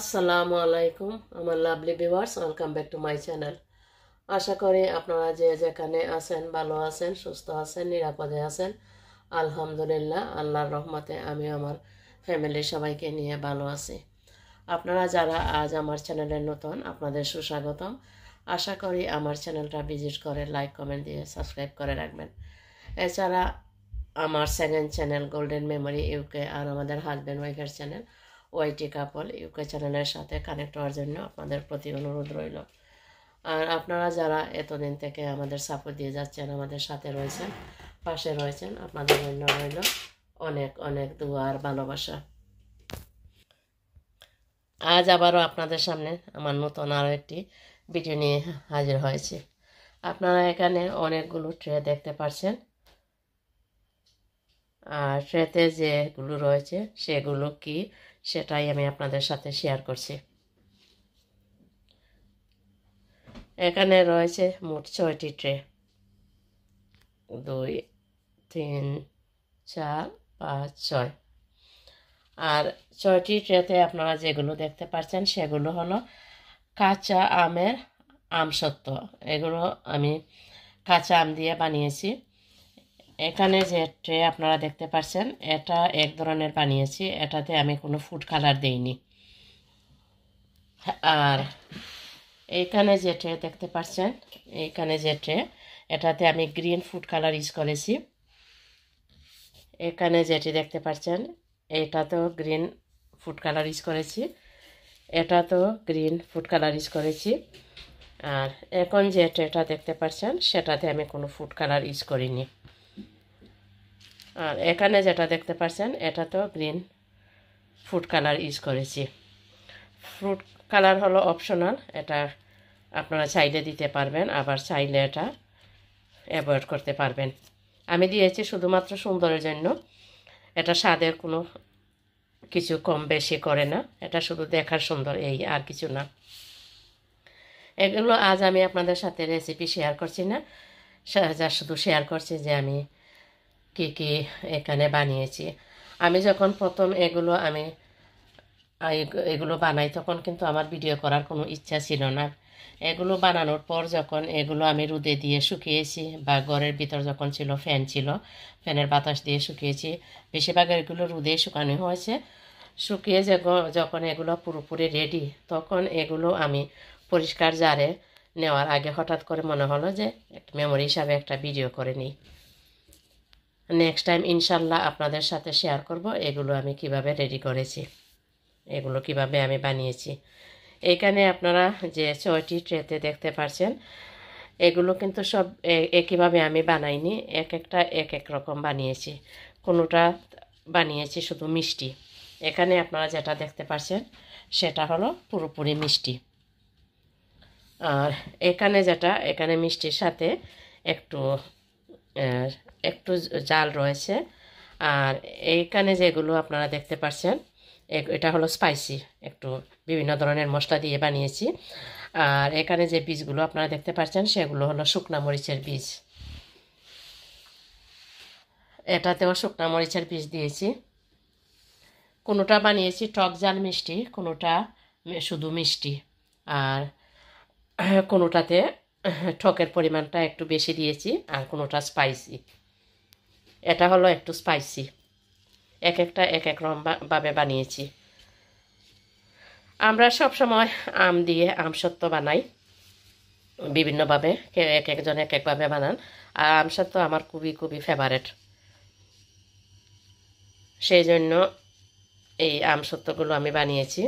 আসসালামু আলাইকুম আমার lovely viewers, welcome back to my channel. আশা করি আপনারা যে যেখানে আছেন ভালো আছেন, সুস্থ আছেন, নিরাপদে আছেন। আলহামদুলিল্লাহ, আল্লাহর রহমতে আমি আমার ফ্যামিলির সবাইকে নিয়ে ভালো আছি। আপনারা যারা আজ আমার চ্যানেলে নতুন, আপনাদের সুস্বাগতম। আশা করি আমার চ্যানেলটা ভিজিট করে লাইক কমেন্ট দিয়ে সাবস্ক্রাইব করে রাখবেন। এছাড়া আমার second channel golden memory UK আর আমাদের হাজব্যান্ড ওয়াইফের চ্যানেল ওয়াইটি কাপল ইউকে চ্যানেলের সাথে কানেক্ট হওয়ার জন্য আপনাদের প্রতি অনুরোধ রইল। আর আপনারা যারা এতদিন থেকে আমাদের সাপোর্ট দিয়ে যাচ্ছেন, আমাদের সাথে রয়েছেন, পাশে রয়েছেন, আপনাদের জন্য রইল অনেক অনেক দোয়া আর ভালোবাসা। আজ আবারও আপনাদের সামনে আমার নতুন আরও একটি ভিডিও নিয়ে হাজির হয়েছি। আপনারা এখানে অনেকগুলো ট্রে দেখতে পাচ্ছেন, আর ট্রেতে যেগুলো রয়েছে সেগুলো কি সেটাই আমি আপনাদের সাথে শেয়ার করছি। এখানে রয়েছে মোট 6টি ট্রে, 2 3 4 5 6। আর 6টি ট্রেতে আপনারা যেগুলো দেখতে পাচ্ছেন সেগুলো হলো কাঁচা আমের আমসত্ত্ব। এগুলো আমি কাঁচা আম দিয়ে বানিয়েছি। এখানে যে ট্রে আপনারা দেখতে পাচ্ছেন এটা এক ধরনের বানিয়েছি, এটাতে আমি কোনো ফুড কালার দেইনি। আর এইখানে যে ট্রে দেখতে পাচ্ছেন, এইখানে যে ট্রে এটাতে আমি গ্রিন ফুড কালার ইউজ করেছি। এখানে যেটি দেখতে পাচ্ছেন এটাতেও গ্রিন ফুড কালার ইউজ করেছি, এটাতেও গ্রিন ফুড কালার ইউজ করেছি। আর এখন যে ট্রেটা দেখতে পাচ্ছেন সেটাতে আমি কোনো ফুড কালার ইউজ করিনি। আর এখানে যেটা দেখতে পাচ্ছেন এটাতেও গ্রিন ফুড কালার ইউজ করেছি। ফুড কালার হলো অপশনাল, এটা আপনারা চাইলে দিতে পারবেন, আবার চাইলে এটা অ্যাভয়েড করতে পারবেন। আমি দিয়েছি শুধুমাত্র সুন্দরের জন্য, এটা স্বাদের কোনো কিছু কম বেশি করে না, এটা শুধু দেখার সুন্দর, এই আর কিছু না। এগুলো আজ আমি আপনাদের সাথে রেসিপি শেয়ার করছি না, যা শুধু শেয়ার করছি যে আমি কি কি এখানে বানিয়েছি। আমি যখন প্রথম এগুলো বানাই তখন কিন্তু আমার ভিডিও করার কোনো ইচ্ছা ছিল না। এগুলো বানানোর পর যখন এগুলো আমি রোদে দিয়ে শুকিয়েছি, বা ঘরের ভিতর যখন ছিল ফ্যান ছিল, ফ্যানের বাতাস দিয়ে শুকিয়েছি, বেশিরভাগ এগুলো রোদে শুকানো হয়েছে। শুকিয়ে যখন এগুলো পুরোপুরি রেডি, তখন এগুলো আমি পরিষ্কার জারে নেওয়ার আগে হঠাৎ করে মনে হলো যে একটা মেমোরি হিসাবে একটা ভিডিও করে নিই। নেক্সট টাইম ইনশাল্লাহ আপনাদের সাথে শেয়ার করব এগুলো আমি কিভাবে রেডি করেছি, এগুলো কিভাবে আমি বানিয়েছি। এইখানে আপনারা যে 6টি ট্রেতে দেখতে পাচ্ছেন এগুলো কিন্তু সব একইভাবে আমি বানাইনি, এক একটা এক এক রকম বানিয়েছি। কোনোটা বানিয়েছি শুধু মিষ্টি, এখানে আপনারা যেটা দেখতে পাচ্ছেন সেটা হলো পুরোপুরি মিষ্টি। আর এখানে মিষ্টির সাথে একটু একটু জাল রয়েছে। আর এইখানে যেগুলো আপনারা দেখতে পাচ্ছেন এটা হলো স্পাইসি, একটু বিভিন্ন ধরনের মশলা দিয়ে বানিয়েছি। আর এখানে যে বীজগুলো আপনারা দেখতে পাচ্ছেন সেগুলো হলো শুকনা মরিচের বীজ, এটাতেও শুকনা মরিচের বীজ দিয়েছি। কোনোটা বানিয়েছি টক ঝাল মিষ্টি, কোনোটা শুধু মিষ্টি, আর কোনোটাতে টকের পরিমাণটা একটু বেশি দিয়েছি, আর কোনোটা স্পাইসি। এটা হলো একটু স্পাইসি, এক একটা এক এক রকমভাবে বানিয়েছি। আমরা সব সময় আম দিয়ে আমসত্ত্ব বানাই বিভিন্নভাবে, এক একজন এক একভাবে বানান। আর আমসত্ত্ব আমার খুবই খুবই ফেভারেট, সেই জন্য এই আমসত্ত্বগুলো আমি বানিয়েছি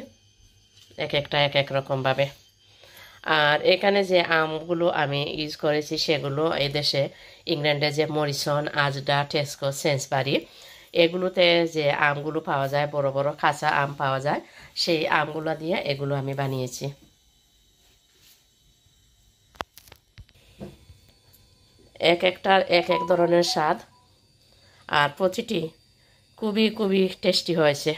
এক একটা এক এক রকমভাবে। আর এখানে যে আমগুলো আমি ইউজ করেছি সেগুলো এই দেশে ইংল্যান্ডে যে মরিসন, আজডা, টেস্কো, সেন্সবারি এগুলোতে যে আমগুলো পাওয়া যায়, বড় বড় কাঁচা আম পাওয়া যায়, সেই আমগুলো দিয়ে এগুলো আমি বানিয়েছি। এক একটার এক এক ধরনের স্বাদ, আর প্রতিটি খুবই খুবই টেস্টি হয়েছে,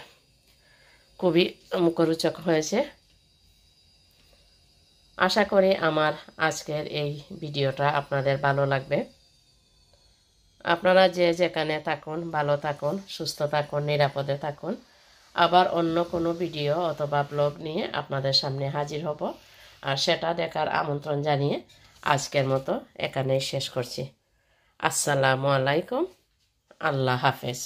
খুবই মুখরোচক হয়েছে। আশা করি আমার আজকের এই ভিডিওটা আপনাদের ভালো লাগবে। আপনারা যে যেখানে থাকুন ভালো থাকুন, সুস্থ থাকুন, নিরাপদে থাকুন। আবার অন্য কোনো ভিডিও অথবা ব্লগ নিয়ে আপনাদের সামনে হাজির হব। আর সেটা দেখার আমন্ত্রণ জানিয়ে আজকের মতো এখানেই শেষ করছি। আসসালামু আলাইকুম, আল্লাহ হাফেজ।